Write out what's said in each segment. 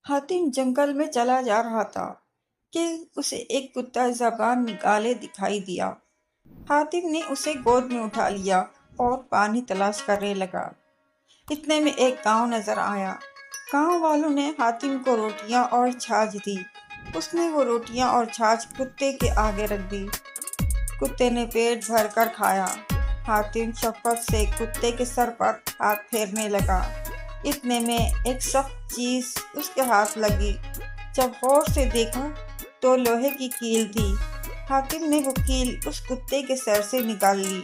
حاتم جنگل میں چلا جا رہا تھا کہ اسے ایک کتا زبان نکالے دکھائی دیا۔ حاتم نے اسے گود میں اٹھا لیا اور پانی تلاش کرنے لگا۔ اتنے میں ایک گاؤں نظر آیا۔ گاؤں والوں نے حاتم کو روٹیاں اور چھاچھ دی۔ اس نے وہ روٹیاں اور چھاچھ کتے کے آگے رکھ دی۔ کتے نے پیٹ بھر کر کھایا۔ حاتم شفقت سے کتے کے سر پر ہاتھ پھیرنے لگا۔ اتنے میں ایک سخت چیز اس کے ہاتھ لگی۔ جب غور سے دیکھا تو لوہے کی کیل تھی۔ حاتم نے وہ کیل اس کتے کے سر سے نکال لی۔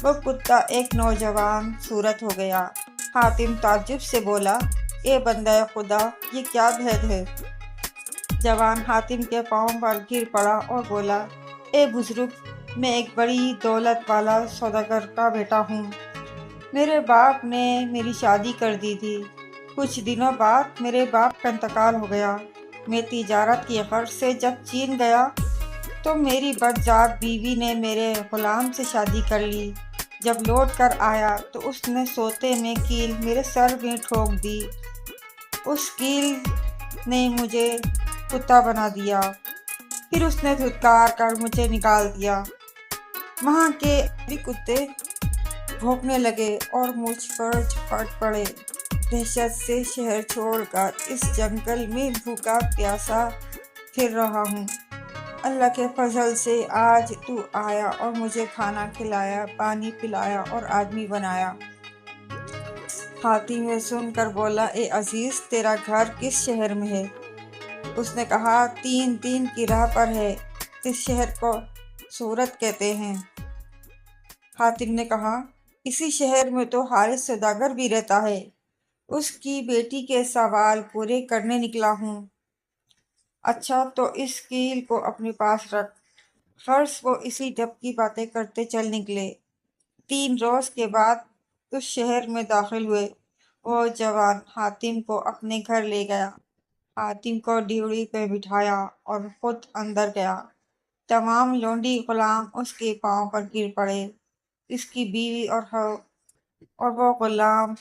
وہ کتا ایک نوجوان صورت ہو گیا۔ حاتم تعجب سے بولا، اے بندہ خدا، یہ کیا بھید ہے؟ جوان حاتم کے پاؤں پر گر پڑا اور بولا، اے بزرگ، میں ایک بڑی دولت والا سوداگر کا بیٹا ہوں۔ میرے باپ نے میری شادی کر دی تھی۔ کچھ دنوں بعد میرے باپ کا انتقال ہو گیا۔ میں تجارت کی غرض سے جب چین گیا تو میری بدذات بیوی نے میرے غلام سے شادی کر لی۔ جب لوٹ کر آیا تو اس نے سوتے میں کیل میرے سر میں ٹھوک دی۔ اس کیل نے مجھے کتا بنا دیا۔ پھر اس نے دھتکار کر مجھے نکال دیا۔ وہاں کے بھی کتے بھونکنے لگے اور مجھ پر جھپٹ پڑے۔ دہشت سے شہر چھوڑ کر اس جنگل میں بھوکا پیاسا پھر رہا ہوں۔ اللہ کے فضل سے آج تو آیا اور مجھے کھانا کھلایا، پانی پلایا اور آدمی بنایا۔ حاتم یہ سن کر بولا، اے عزیز، تیرا گھر کس شہر میں ہے؟ اس نے کہا، 3 دن کی راہ پر ہے۔ اس شہر کو صورت کہتے ہیں۔ حاتم نے کہا، اسی شہر میں تو حارث سوداگر بھی رہتا ہے۔ اس کی بیٹی کے سوال پورے کرنے نکلا ہوں۔ اچھا تو اس کیل کو اپنے پاس رکھ۔ خرس وہ اسی ڈب کی باتیں کرتے چل نکلے۔ 3 روز کے بعد اس شہر میں داخل ہوئے۔ وہ جوان حاتم کو اپنے گھر لے گیا۔ حاتم کو ڈیوڑی پہ بٹھایا اور خود اندر گیا۔ تمام لونڈی غلام اس کے پاؤں پر گر پڑے۔ اس کی بیوی اور وہ غلام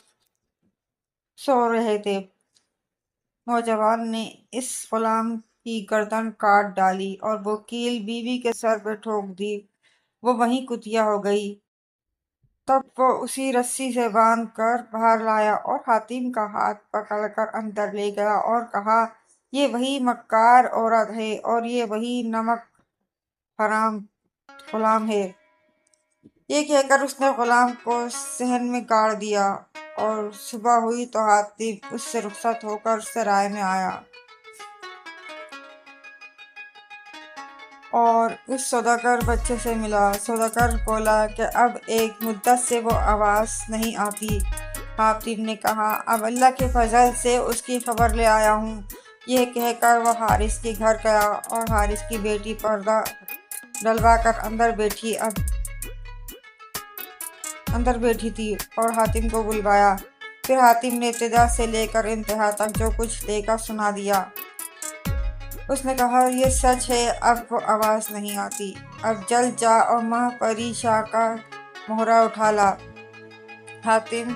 سو رہے تھے۔ نوجوان نے اس غلام کی گردن کاٹ ڈالی اور وہ کیل بیوی کے سر پہ ٹھوک دی۔ وہ وہیں کتیا ہو گئی۔ تب وہ اسی رسی سے باندھ کر باہر لایا اور حاتم کا ہاتھ پکڑ کر اندر لے گیا اور کہا، یہ وہی مکار عورت ہے اور یہ وہی نمک حرام غلام ہے۔ یہ کہہ کر اس نے غلام کو صحن میں گاڑ دیا اور صبح ہوئی تو حاتم اس سے رخصت ہو کر سرائے میں آیا اور اس سوداگر بچے سے ملا۔ سوداگر بولا کہ اب ایک مدت سے وہ آواز نہیں آتی۔ حاتم نے کہا، اب اللہ کے فضل سے اس کی خبر لے آیا ہوں۔ یہ کہہ کر وہ حارث کے گھر گیا اور حارث کی بیٹی پردہ ڈلوا کر اندر بیٹھی تھی اور حاتم کو بلوایا۔ پھر حاتم نے ابتدا سے لے کر انتہا تک جو کچھ دیکھا سنا دیا۔ اس نے کہا، یہ سچ ہے، اب وہ آواز نہیں آتی۔ اب جلد جا اور ماہ پری شاہ کا مہرہ اٹھا لا۔ حاتم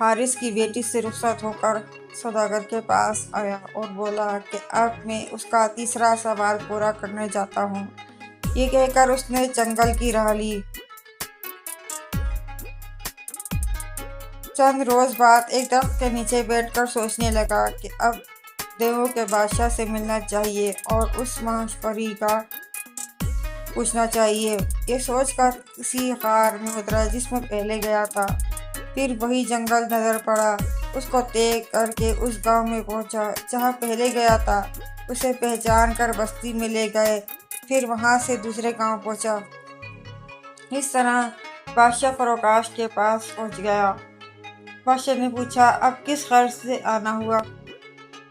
حارث کی بیٹی سے رخصت ہو کر سوداگر کے پاس آیا اور بولا کہ اب میں اس کا تیسرا سوال پورا کرنے جاتا ہوں۔ یہ کہہ کر اس نے جنگل کی راہ لی۔ چند روز بعد ایک درخت کے نیچے بیٹھ کر سوچنے لگا کہ اب دیووں کے بادشاہ سے ملنا چاہیے اور اس ماہ پری کا پوچھنا چاہیے۔ یہ سوچ کر اسی غار میں اترا جس میں پہلے گیا تھا۔ پھر وہی جنگل نظر پڑا۔ اس کو طے کر کے اس گاؤں میں پہنچا جہاں پہلے گیا تھا۔ اسے پہچان کر بستی میں لے گئے۔ پھر وہاں سے دوسرے گاؤں پہنچا۔ اس طرح بادشاہ فروکاش کے پاس پہنچ گیا۔ بادشاہ نے پوچھا، اب کس غرض سے آنا ہوا؟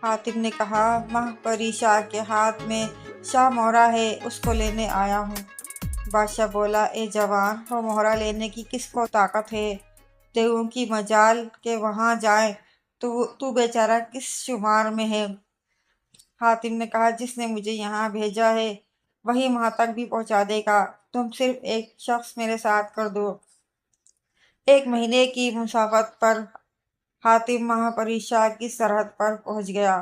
حاتم نے کہا، ماہ پری شاہ کے ہاتھ میں شاہ مہرہ ہے، اس کو لینے آیا ہوں۔ بادشاہ بولا، اے جوان، وہ مہرہ لینے کی کس کو طاقت ہے؟ دیووں کی مجال کہ وہاں جائیں تو بیچارہ کس شمار میں ہے؟ حاتم نے کہا، جس نے مجھے یہاں بھیجا ہے وہی وہاں تک بھی پہنچا دے گا۔ تم صرف ایک شخص میرے ساتھ کر دو۔ 1 مہینے کی مسافت پر حاتم ماہ پری شاہ کی سرحد پر پہنچ گیا۔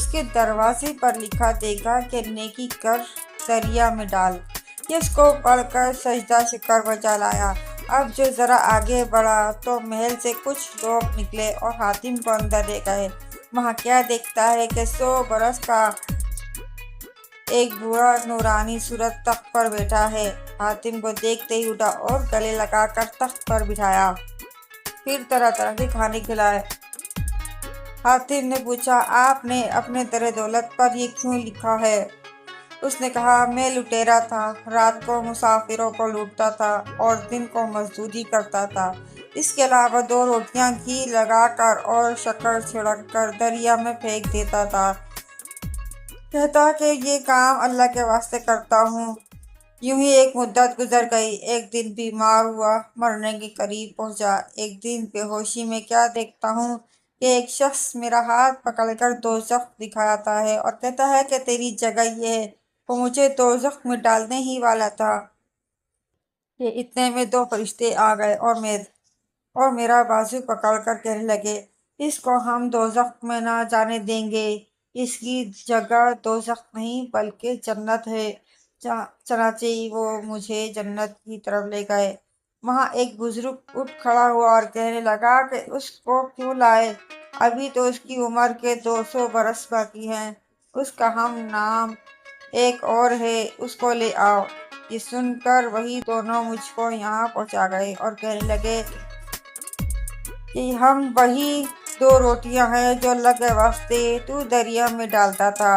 اس کے دروازے پر لکھا دیکھا کہ نیکی کر دریا میں ڈال۔ یہ اس کو پڑھ کر سجدہ شکر بجا لایا۔ اب جو ذرا آگے بڑھا تو محل سے کچھ لوگ نکلے اور حاتم کو اندر لے گئے۔ وہاں کیا دیکھتا ہے کہ 100 برس کا ایک بوڑھا نورانی صورت تخت پر بیٹھا ہے۔ حاتم کو دیکھتے ہی اٹھا اور گلے لگا کر تخت پر بٹھایا، پھر طرح طرح کے کھانے کھلائے۔ حاتم نے پوچھا، آپ نے اپنے در دولت پر یہ کیوں لکھا ہے؟ اس نے کہا، میں لٹیرا تھا، رات کو مسافروں کو لوٹتا تھا اور دن کو مزدوری کرتا تھا۔ اس کے علاوہ 2 روٹیاں گھی لگا کر اور شکر چھڑک کر دریا میں پھینک دیتا تھا۔ کہتا کہ یہ کام اللہ کے واسطے کرتا ہوں۔ یوں ہی ایک مدت گزر گئی۔ ایک دن بیمار ہوا، مرنے کے قریب پہنچا۔ ایک دن بے ہوشی میں کیا دیکھتا ہوں کہ ایک شخص میرا ہاتھ پکڑ کر دوزخ دکھاتا ہے اور کہتا ہے کہ تیری جگہ یہ ہے۔ وہ مجھے دوزخ میں ڈالنے ہی والا تھا کہ اتنے میں 2 فرشتے آ گئے اور میرا بازو پکڑ کر کہنے لگے، اس کو ہم دوزخ میں نہ جانے دیں گے، اس کی جگہ دوزخ نہیں بلکہ جنت ہے۔ چنانچہ وہ مجھے جنت کی طرف لے گئے۔ وہاں ایک بزرگ اٹھ کھڑا ہوا اور کہنے لگا کہ اس کو کیوں لائے؟ ابھی تو اس کی عمر کے 200 برس باقی ہیں۔ اس کا ہم نام ایک اور ہے، اس کو لے آؤ۔ یہ سن کر وہی دونوں مجھ کو یہاں پہنچا گئے اور کہنے لگے کہ ہم وہی 2 روٹیاں ہیں جو اللہ کے واسطے تو دریا میں ڈالتا تھا۔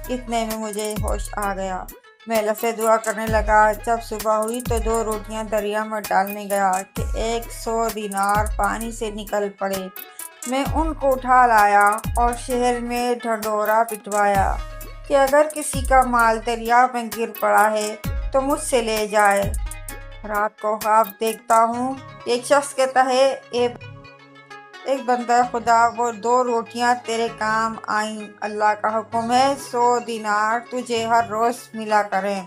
اتنے میں مجھے ہوش آ گیا۔ میں اللہ سے دعا کرنے لگا۔ جب صبح ہوئی تو 2 روٹیاں دریا میں ڈالنے گیا کہ 100 دینار پانی سے نکل پڑے۔ میں ان کو اٹھا لایا اور شہر میں ڈھنڈورا پٹوایا کہ اگر کسی کا مال دریا میں گر پڑا ہے تو مجھ سے لے جائے۔ رات کو خواب دیکھتا ہوں، ایک شخص کہتا ہے، ایک بندہ خدا، وہ 2 روٹیاں تیرے کام آئیں۔ اللہ کا حکم ہے 100 دینار تجھے ہر روز ملا کریں۔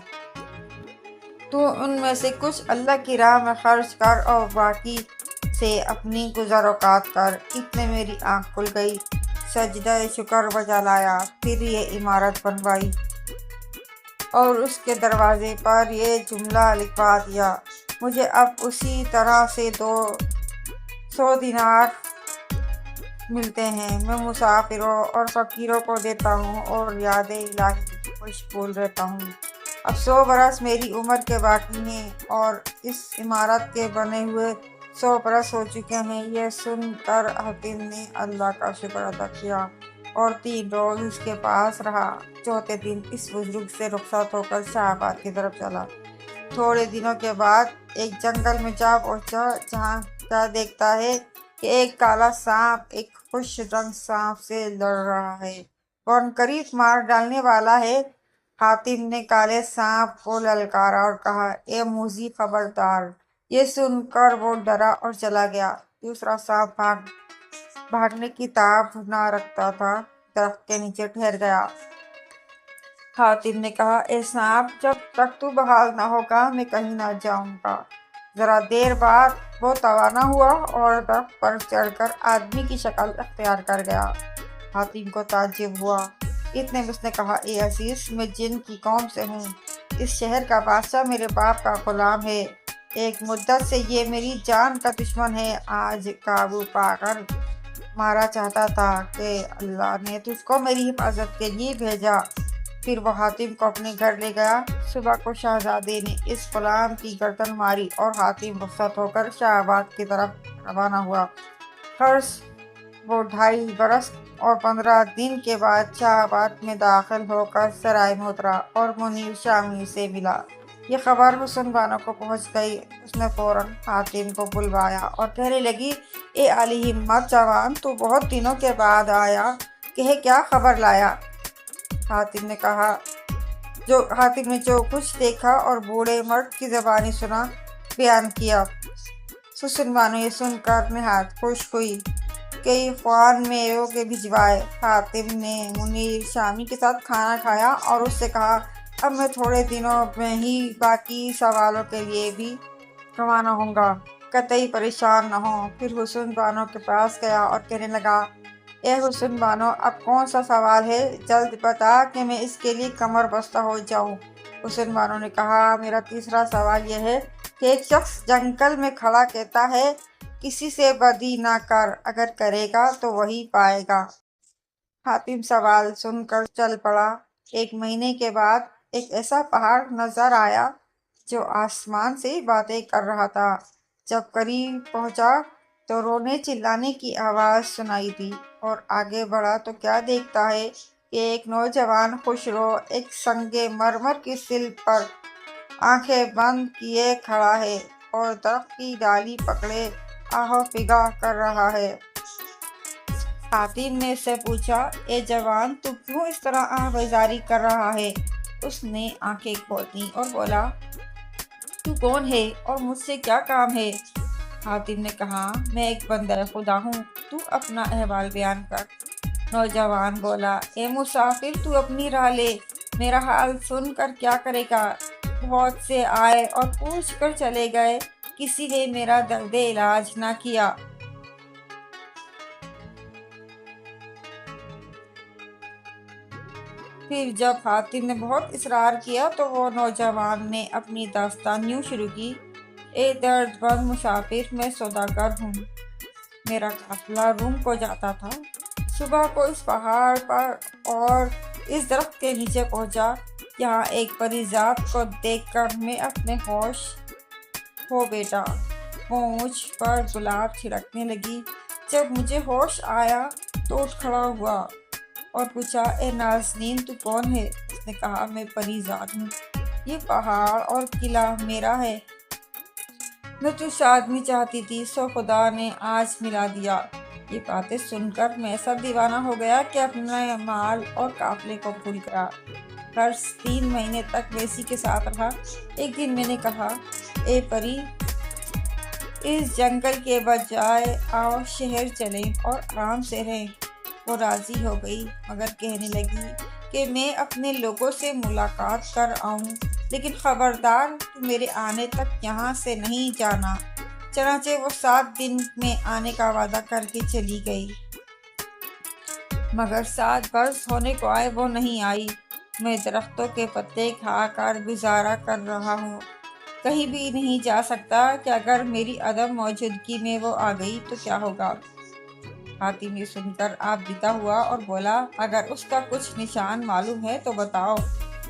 تو ان میں سے کچھ اللہ کی راہ میں خرچ کر اور باقی سے اپنی گزر اوقات کر۔ اتنے میری آنکھ کھل گئی، سجدہ شکر بجا لایا، پھر یہ عمارت بنوائی اور اس کے دروازے پر یہ جملہ لکھوا دیا، مجھے اب اسی طرح سے 200 دینار ملتے ہیں۔ میں مسافروں اور فقیروں کو دیتا ہوں اور یاد الہی مشغول رہتا ہوں۔ اب 100 برس میری عمر کے باقی ہیں اور اس عمارت کے بنے ہوئے 100 برس ہو چکے ہیں۔ یہ سن کر حاتم نے اللہ کا شکر ادا کیا اور 3 روز اس کے پاس رہا۔ چوتھے دن اس بزرگ سے رخصت ہو کر شاہ آباد کی طرف چلا۔ تھوڑے دنوں کے بعد ایک جنگل میں جا پہنچا، جہاں کیا دیکھتا ہے کہ ایک کالا سانپ ایک خوش رنگ سانپ سے لڑ رہا ہے، وہ عنقریب مار ڈالنے والا ہے۔ حاتم نے کالے سانپ کو للکارا اور کہا، اے موذی خبردار! یہ سن کر وہ ڈرا اور چلا گیا۔ دوسرا سانپ بھاگنے کی تاب نہ رکھتا تھا، درخت کے نیچے ٹھہر گیا۔ حاتم نے کہا، اے سانپ، جب تک تو بحال نہ ہوگا میں کہیں نہ جاؤں گا۔ ذرا دیر بعد وہ توانا ہوا اور درخت پر چڑھ کر آدمی کی شکل اختیار کر گیا۔ حاتم کو تعجب ہوا۔ اتنے میں اس نے کہا، اے عزیز، میں جن کی قوم سے ہوں۔ اس شہر کا بادشاہ میرے باپ کا غلام ہے۔ ایک مدت سے یہ میری جان کا دشمن ہے۔ آج قابو پا کر مارا چاہتا تھا کہ اللہ نے تجھ کو میری حفاظت کے لیے بھیجا۔ پھر وہ حاتم کو اپنے گھر لے گیا۔ صبح کو شہزادے نے اس غلام کی گردن ماری اور حاتم رخصت ہو کر شاہ آباد کی طرف روانہ ہوا۔ خرچ وہ 2.5 برس اور 15 دن کے بعد شاہ آباد میں داخل ہو کر سرائے میں اترا اور منیر شامی سے ملا۔ یہ خبر حسن بانو کو پہنچ گئی۔ اس نے فوراً حاتم کو بلوایا اور کہنے لگی، اے عالی ہمت جوان، تو بہت دنوں کے بعد آیا، کہ کیا خبر لایا؟ حاتم نے جو کچھ دیکھا اور بوڑھے مرد کی زبانی سنا بیان کیا۔ حسن بانو یہ سن کر نہایت خوش ہوئی۔ کئی خوان میووں کے بھجوائے۔ حاتم نے منیر شامی کے ساتھ کھانا کھایا اور اس سے کہا، اب میں تھوڑے دنوں میں ہی باقی سوالوں کے لیے بھی روانہ ہوں گا، قطعی پریشان نہ ہو۔ پھر حسن بانو کے پاس گیا اور کہنے لگا، اے حسن بانو، اب کون سا سوال ہے؟ جلد بتا کہ میں اس کے لیے کمر بستہ ہو جاؤں۔ حسن بانو نے کہا، میرا تیسرا سوال یہ ہے کہ ایک شخص جنگل میں کھڑا کہتا ہے، کسی سے بدی نہ کر، اگر کرے گا تو وہی پائے گا۔ حاتم سوال سن کر چل پڑا۔ ایک مہینے کے بعد ایک ایسا پہاڑ نظر آیا جو آسمان سے باتیں کر رہا تھا۔ جب قریب پہنچا تو رونے چلانے کی آواز سنائی دی، اور آگے بڑھا تو کیا دیکھتا ہے کہ ایک نوجوان خوشرو ایک سنگ مرمر کی سل پر آنکھیں بند کیے کھڑا ہے اور درخت کی ڈالی پکڑے آہو فغاں کر رہا ہے۔ حاتم نے اس سے پوچھا، اے جوان، تو کیوں اس طرح آہ بیزاری کر رہا ہے؟ اس نے آنکھیں کھول دیں اور بولا، تو کون ہے اور مجھ سے کیا کام ہے؟ حاتم نے کہا، میں ایک بندہ خدا ہوں، تو اپنا احوال بیان کر۔ نوجوان بولا، اے مسافر، تو اپنی راہ لے، میرا حال سن کر کیا کرے گا؟ بہت سے آئے اور پوچھ کر چلے گئے، کسی نے میرا درد علاج نہ کیا۔ پھر جب حاتم نے بہت اصرار کیا تو وہ نوجوان نے اپنی داستان یوں شروع کی، اے درد مند مسافر، میں سوداگر ہوں۔ میرا قافلہ روم کو جاتا تھا۔ صبح کو اس پہاڑ پر اور اس درخت کے نیچے پہنچا۔ یہاں ایک پری ذات کو دیکھ کر میں اپنے ہوش کھو بیٹھا۔ مونچھ پر گلاب چھڑکنے لگی۔ جب مجھے ہوش آیا تو اٹھ کھڑا ہوا اور پوچھا، اے نازنین، تو کون ہے؟ اس نے کہا، میں پری ذات ہوں، یہ پہاڑ اور قلعہ میرا ہے۔ میں تجھ سے آدمی چاہتی تھی، سو خدا نے آج ملا دیا۔ یہ باتیں سن کر میں ایسا دیوانہ ہو گیا کہ اپنے مال اور قافلے کو بھول گیا۔ غرض 3 مہینے تک میں اسی کے ساتھ رہا۔ ایک دن میں نے کہا، اے پری، اس جنگل کے بجائے آؤ شہر چلیں اور آرام سے رہیں۔ وہ راضی ہو گئی، مگر کہنے لگی کہ میں اپنے لوگوں سے ملاقات کر آؤں، لیکن خبردار، تو میرے آنے تک یہاں سے نہیں جانا۔ چنانچہ وہ 7 دن میں آنے کا وعدہ کر کے چلی گئی، مگر 7 برس ہونے کو آئے وہ نہیں آئی۔ میں درختوں کے پتے کھا کر گزارا کر رہا ہوں، کہیں بھی نہیں جا سکتا کہ اگر میری عدم موجودگی میں وہ آ گئی تو کیا ہوگا۔ حاتم یہ سن کر آپ دیدہ ہوا اور بولا، اگر اس کا کچھ نشان معلوم ہے تو بتاؤ۔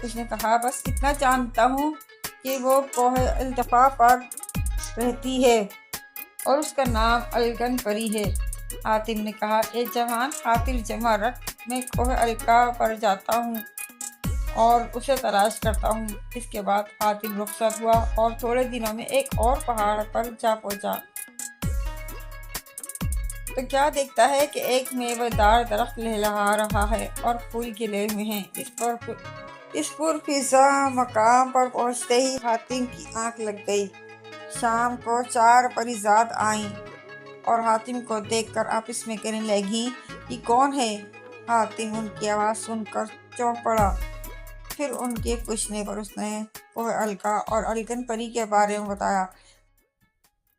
اس نے کہا، بس اتنا جانتا ہوں کہ وہ کوہ التفا پر رہتی ہے اور اس کا نام الکن پری ہے۔ حاتم نے کہا، اے جوان، خاطر جمع رکھ، میں کوہ الکا پر جاتا ہوں اور اسے تلاش کرتا ہوں۔ اس کے بعد حاتم رخصت ہوا اور تھوڑے دنوں میں ایک اور پہاڑ پر جا پہنچا تو کیا دیکھتا ہے کہ ایک میوہ دار درخت لہلہا رہا ہے اور پھول کھلے ہوئے ہیں۔ اس پرفضا مقام پر پہنچتے ہی حاتم کی آنکھ لگ گئی۔ شام کو 4 پری ذات آئیں اور حاتم کو دیکھ کر آپس میں کہنے لگیں، یہ کون ہے؟ حاتم ان کی آواز سن کر چونک پڑا۔ پھر ان کے پوچھنے پر اس نے کوہ الکا اور الکن پری کے بارے میں بتایا۔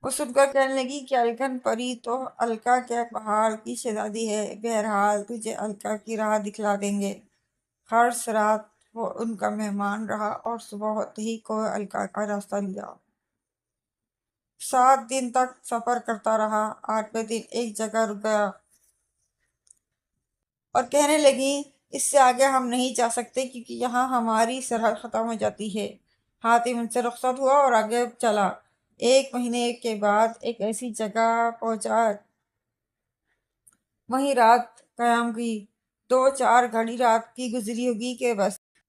وہ سن کر کہنے لگی کہ الکن پری تو الکا کے پہاڑ کی شہزادی ہے، بہرحال تجھے الکا کی راہ دکھلا دیں گے۔ خرس رات وہ ان کا مہمان رہا اور صبح ہوتے ہی کوہ الکا کا راستہ لیا۔ 7 دن تک سفر کرتا رہا۔ 8ویں دن ایک جگہ رک گیا اور کہنے لگی، اس سے آگے ہم نہیں جا سکتے کیونکہ یہاں ہماری سرحد ختم ہو جاتی ہے۔ حاتم ان سے رخصت ہوا اور آگے چلا۔ 1 مہینے کے بعد ایک ایسی جگہ پہنچا، وہیں رات قیام کی۔ 2-4 گھڑی رات کی گزری ہوگی کہ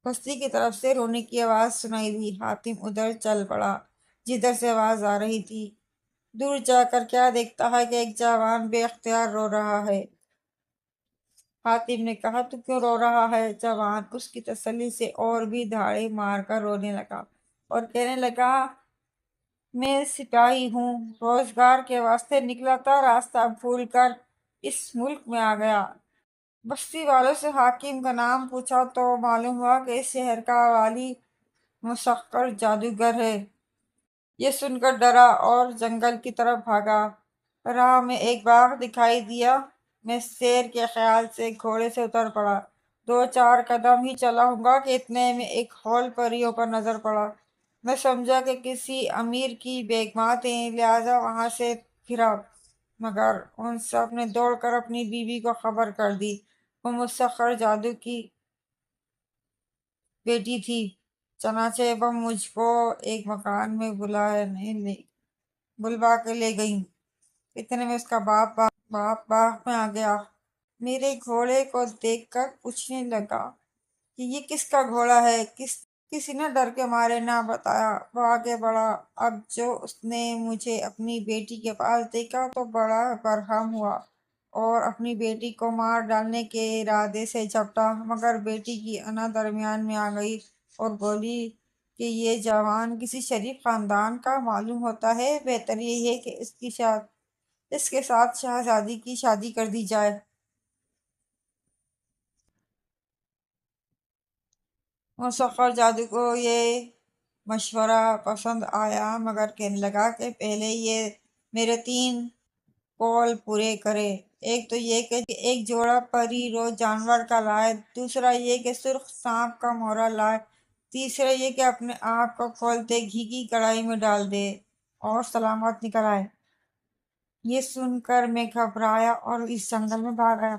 بستی کی طرف سے رونے کی آواز سنائی دی۔ حاتم ادھر چل پڑا جدھر سے آواز آ رہی تھی۔ دور جا کر کیا دیکھتا ہے کہ ایک جوان بے اختیار رو رہا ہے۔ حاتم نے کہا، تو کیوں رو رہا ہے؟ جوان اس کی تسلی سے اور بھی دھاڑے مار کر رونے لگا اور کہنے لگا، میں سپاہی ہوں، روزگار کے واسطے نکلا تھا، راستہ بھول کر اس ملک میں آ گیا۔ بستی والوں سے حاکم کا نام پوچھا تو معلوم ہوا کہ اس شہر کا والی مسخر جادوگر ہے۔ یہ سن کر ڈرا اور جنگل کی طرف بھاگا۔ راہ میں ایک باغ دکھائی دیا میں شیر کے خیال سے گھوڑے سے اتر پڑا۔ 2-4 قدم ہی چلا ہوں گا کہ اتنے میں ایک ہال پریوں پر نظر پڑا۔ میں سمجھا کہ کسی امیر کی بیگمات ہیں، لہٰذا وہاں سے پھرا، مگر ان سب نے دوڑ کر اپنی بیوی کو خبر کر دی۔ وہ مسخر جادو کی بیٹی تھی، چنانچہ وہ مجھ کو ایک مکان میں بلوا کے لے گئیں۔ اتنے میں اس کا باپ باغ میں آ گیا، میرے گھوڑے کو دیکھ کر پوچھنے لگا کہ یہ کس کا گھوڑا ہے؟ کسی نے ڈر کے مارے نہ بتایا۔ وہ آگے بڑھا۔ اب جو اس نے مجھے اپنی بیٹی کے پاس دیکھا تو بڑا برہم ہوا اور اپنی بیٹی کو مار ڈالنے کے ارادے سے جھپٹا، مگر بیٹی کی انا درمیان میں آ گئی اور بولی کہ یہ جوان کسی شریف خاندان کا معلوم ہوتا ہے، بہتر یہی ہے کہ اس کے ساتھ شہزادی کی شادی کر دی جائے۔ مسخر جادو کو یہ مشورہ پسند آیا، مگر کہنے لگا کہ پہلے یہ میرے 3 قول پورے کرے۔ ایک تو یہ کہ ایک جوڑا پری روز جانور کا لائے، دوسرا یہ کہ سرخ سانپ کا مورا لائے، تیسرا یہ کہ اپنے آپ کو کھولتے گھی کی کڑائی میں ڈال دے اور سلامت نکل آئے۔ یہ سن کر میں گھبرایا اور اس جنگل میں بھاگ آیا۔